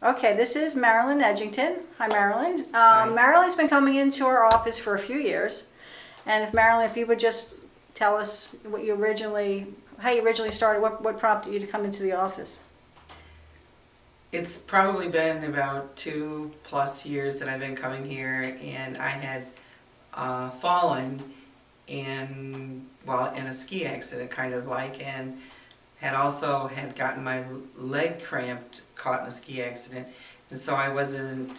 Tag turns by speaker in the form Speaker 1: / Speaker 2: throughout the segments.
Speaker 1: Okay, this is Marilyn Edgington. Hi, Marilyn.
Speaker 2: Hi.
Speaker 1: Marilyn's been coming into our office for a few years. And if Marilyn, if you would just tell us how you originally started, what prompted you to come into the office?
Speaker 2: It's probably been about 2+ years that I've been coming here, and I had fallen in a ski accident, kind of like, and had gotten my leg cramped, caught in a ski accident, and so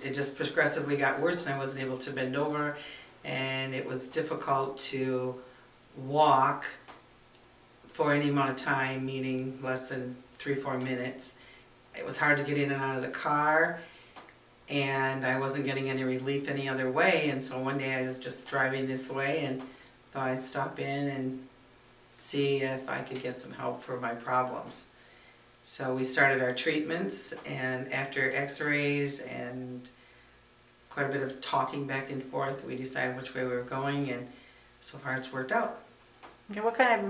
Speaker 2: it just progressively got worse, and I wasn't able to bend over, and it was difficult to walk for any amount of time, meaning less than 3-4 minutes. It was hard to get in and out of the car, and I wasn't getting any relief any other way, and so one day I was just driving this way and thought I'd stop in and see if I could get some help for my problems. So we started our treatments, and after x-rays and quite a bit of talking back and forth, we decided which way we were going, and so far it's worked out.
Speaker 1: Okay, what kind of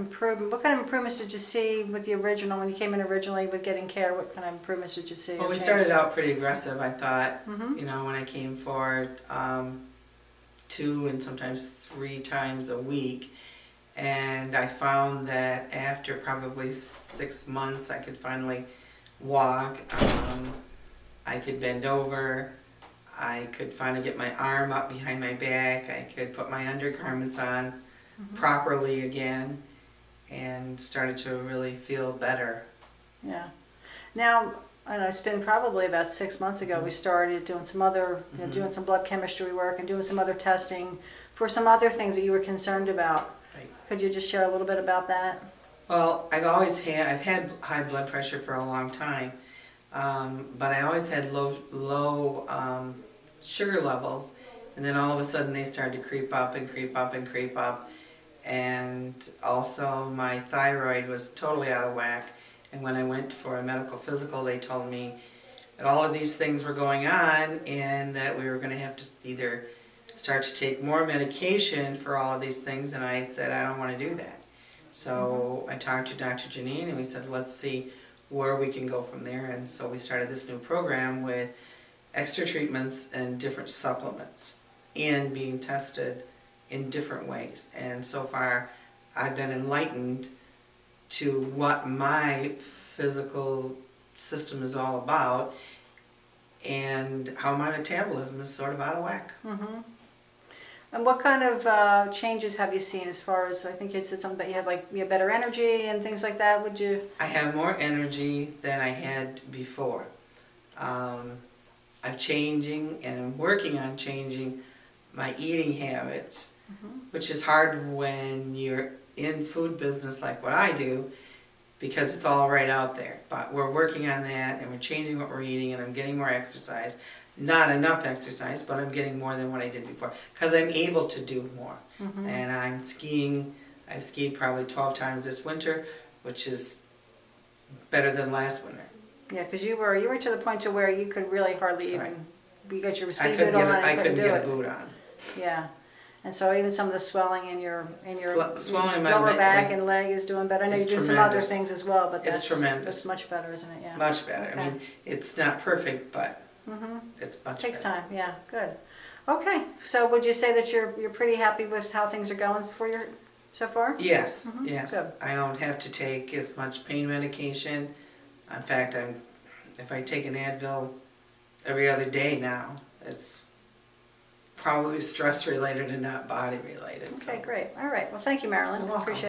Speaker 1: improvements did you see with the original, when you came in originally with getting care? What kind of improvements did you see?
Speaker 2: Well, we started out pretty aggressive, I thought.
Speaker 1: Mm-hmm.
Speaker 2: You know, when I came for 2 and sometimes 3 times a week, and I found that after probably 6 months I could finally walk, I could bend over, I could finally get my arm up behind my back, I could put my undergarments on properly again, and started to really feel better.
Speaker 1: Yeah. Now, I know it's been probably about 6 months ago we started doing some other, doing some blood chemistry work and doing some other testing for some other things that you were concerned about.
Speaker 2: Right.
Speaker 1: Could you just share a little bit about that?
Speaker 2: Well, I've had high blood pressure for a long time, but I always had low sugar levels, and then all of a sudden they started to creep up and creep up and creep up, and also my thyroid was totally out of whack. And when I went for a medical physical, they told me that all of these things were going on, and that we were going to have to either start to take more medication for all of these things, and I said I don't want to do that. So I talked to Dr. Janine, and we said let's see where we can go from there, and so we started this new program with extra treatments and different supplements, and being tested in different ways. And so far I've been enlightened to what my physical system is all about, and how my metabolism is sort of out of whack.
Speaker 1: Mm-hmm. And what kind of changes have you seen, as far as, I think you said something about you have better energy and things like that? Would you?
Speaker 2: I have more energy than I had before. I'm changing, and I'm working on changing my eating habits, which is hard when you're in food business like what I do, because it's all right out there. But we're working on that, and we're changing what we're eating, and I'm getting more exercise. Not enough exercise, but I'm getting more than what I did before, because I'm able to do more. And I'm skiing. I've skied probably 12 times this winter, which is better than last winter.
Speaker 1: Yeah, because you were to the point to where you could really hardly even, you got your ski
Speaker 2: I couldn't
Speaker 1: boot on and
Speaker 2: I couldn't
Speaker 1: do
Speaker 2: get
Speaker 1: it.
Speaker 2: a boot on.
Speaker 1: Yeah, and so even some of the swelling in your
Speaker 2: Swelling in my
Speaker 1: lower
Speaker 2: leg,
Speaker 1: back and leg is doing better. I know
Speaker 2: it's
Speaker 1: you're doing some other
Speaker 2: tremendous.
Speaker 1: things as well, but
Speaker 2: It's tremendous.
Speaker 1: that's much better, isn't it? Yeah.
Speaker 2: Much better.
Speaker 1: Okay.
Speaker 2: I mean, it's not perfect, but it's much
Speaker 1: Takes
Speaker 2: better.
Speaker 1: time. Yeah, good. Okay, so would you say that you're pretty happy with how things are going for you so far?
Speaker 2: Yes, yes.
Speaker 1: Good.
Speaker 2: I don't have to take as much pain medication. In fact, if I take an Advil every other day now, it's probably stress related and not body related.
Speaker 1: Okay, great. All right. Well, thank you, Marilyn.
Speaker 2: You're welcome.
Speaker 1: Appreciate it.